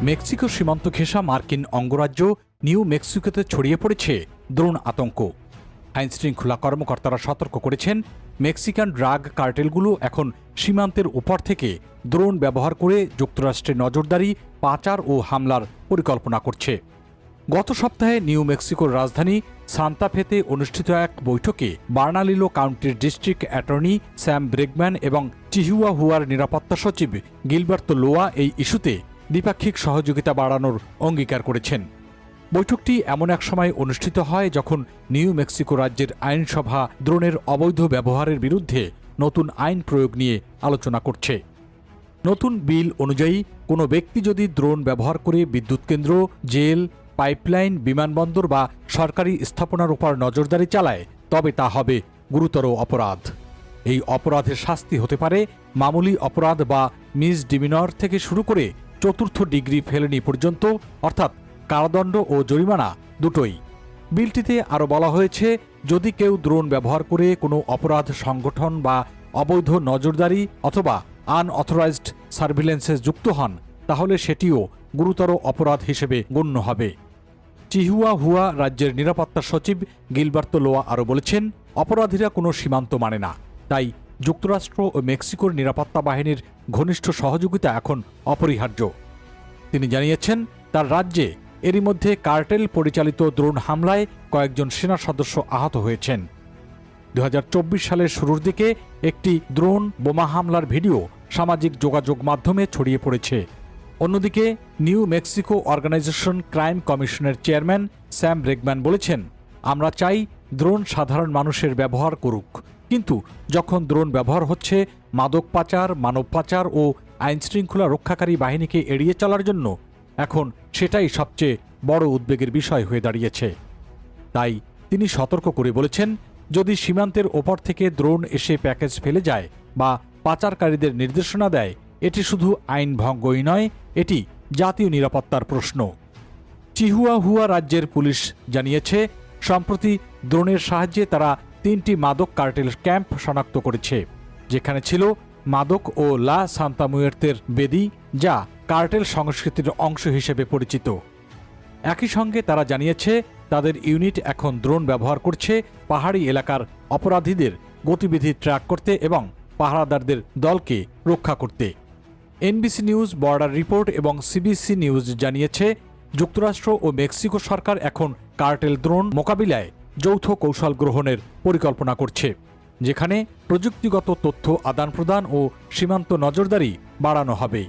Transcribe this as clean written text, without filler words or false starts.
Mexico সীমান্ত ঘেঁষা মার্কিন অঙ্গরাজ্য নিউ মেক্সিকোতে ছড়িয়ে পড়েছে দ্রোণ আতঙ্ক। আইনশৃঙ্খলা কর্মকর্তারা সতর্ক করেছেন, মেক্সিকান ড্রাগ কার্টেলগুলো এখন সীমান্তের উপর থেকে দ্রোণ ব্যবহার করে যুক্তরাষ্ট্রে নজরদারি, পাচার ও হামলার পরিকল্পনা করছে। গত সপ্তাহে নিউ মেক্সিকোর রাজধানী সান্তা ফেতে অনুষ্ঠিত এক বৈঠকে বার্নালিলো কাউন্টির ডিস্ট্রিক্ট অ্যাটর্নি স্যাম ব্রেগম্যান এবং চিহুয়াহুয়ার নিরাপত্তা সচিব গিলবার্তো লোয়া এই ইস্যুতে দ্বিপাক্ষিক সহযোগিতা বাড়ানোর অঙ্গীকার করেছেন। বৈঠকটি এমন এক সময় অনুষ্ঠিত হয় যখন নিউ মেক্সিকো রাজ্যের আইনসভা দ্রোণের অবৈধ ব্যবহারের বিরুদ্ধে নতুন আইন প্রয়োগ নিয়ে আলোচনা করছে। নতুন বিল অনুযায়ী কোনো ব্যক্তি যদি দ্রোণ ব্যবহার করে বিদ্যুৎ কেন্দ্র, জেল, পাইপলাইন, বিমানবন্দর বা সরকারি স্থাপনার উপর নজরদারি চালায়, তবে তা হবে গুরুতর অপরাধ। এই অপরাধের শাস্তি হতে পারে মামুলি অপরাধ বা মিসডিমিনর থেকে শুরু করে চতুর্থ ডিগ্রি ফেলেনি পর্যন্ত, অর্থাৎ কারাদণ্ড ও জরিমানা দুটোই। বিলটিতে আরও বলা হয়েছে, যদি কেউ দ্রোণ ব্যবহার করে কোনো অপরাধ সংগঠন বা অবৈধ নজরদারি অথবা আনঅথরাইজড সার্ভিলেন্সে যুক্ত হন, তাহলে সেটিও গুরুতর অপরাধ হিসেবে গণ্য হবে। চিহুয়াহুয়া রাজ্যের নিরাপত্তা সচিব গিলবার্তো লোয়া আরও বলেছেন, অপরাধীরা কোনো সীমান্ত মানে না, তাই যুক্তরাষ্ট্র ও মেক্সিকোর নিরাপত্তা বাহিনীর ঘনিষ্ঠ সহযোগিতা এখন অপরিহার্য। তিনি জানিয়েছেন, তার রাজ্যে এরই মধ্যে কার্টেল পরিচালিত দ্রোণ হামলায় কয়েকজন সেনা সদস্য আহত হয়েছেন। 2024 সালের শুরুর দিকে একটি দ্রোণ বোমা হামলার ভিডিও সামাজিক যোগাযোগ মাধ্যমে ছড়িয়ে পড়েছে। অন্যদিকে নিউ মেক্সিকো অর্গানাইজেশন ক্রাইম কমিশনের চেয়ারম্যান স্যাম ব্রেগম্যান বলেছেন, আমরা চাই দ্রোণ সাধারণ মানুষের ব্যবহার করুক, কিন্তু যখন দ্রোণ ব্যবহার হচ্ছে মাদক পাচার, মানব পাচার ও আইনশৃঙ্খলা রক্ষাকারী বাহিনীকে এড়িয়ে চলার জন্য, এখন সেটাই সবচেয়ে বড় উদ্বেগের বিষয় হয়ে দাঁড়িয়েছে। তাই তিনি সতর্ক করে বলেছেন, যদি সীমান্তের ওপর থেকে দ্রোণ এসে প্যাকেজ ফেলে যায় বা পাচারকারীদের নির্দেশনা দেয়, এটি শুধু আইন ভঙ্গই নয়, এটি জাতীয় নিরাপত্তার প্রশ্ন। চিহুয়াহুয়া রাজ্যের পুলিশ জানিয়েছে, সম্প্রতি দ্রোণের সাহায্যে তারা 3টি মাদক কার্টেল ক্যাম্প শনাক্ত করেছে, যেখানে ছিল মাদক ও লা সান্তা মুয়ের্তের বেদি, যা কার্টেল সংস্কৃতির অংশ হিসেবে পরিচিত। একই সঙ্গে তারা জানিয়েছে, তাদের ইউনিট এখন দ্রোণ ব্যবহার করছে পাহাড়ি এলাকার অপরাধীদের গতিবিধি ট্র্যাক করতে এবং পাহারাদারদের দলকে রক্ষা করতে। এনবিসি নিউজ, বর্ডার রিপোর্ট এবং সিবিসি নিউজ জানিয়েছে, যুক্তরাষ্ট্র ও মেক্সিকো সরকার এখন কার্টেল দ্রোণ মোকাবিলায় যৌথ কৌশল গ্রহণের পরিকল্পনা করছে, যেখানে প্রযুক্তিগত তথ্য আদান প্রদান ও সীমান্ত নজরদারি বাড়ানো হবে।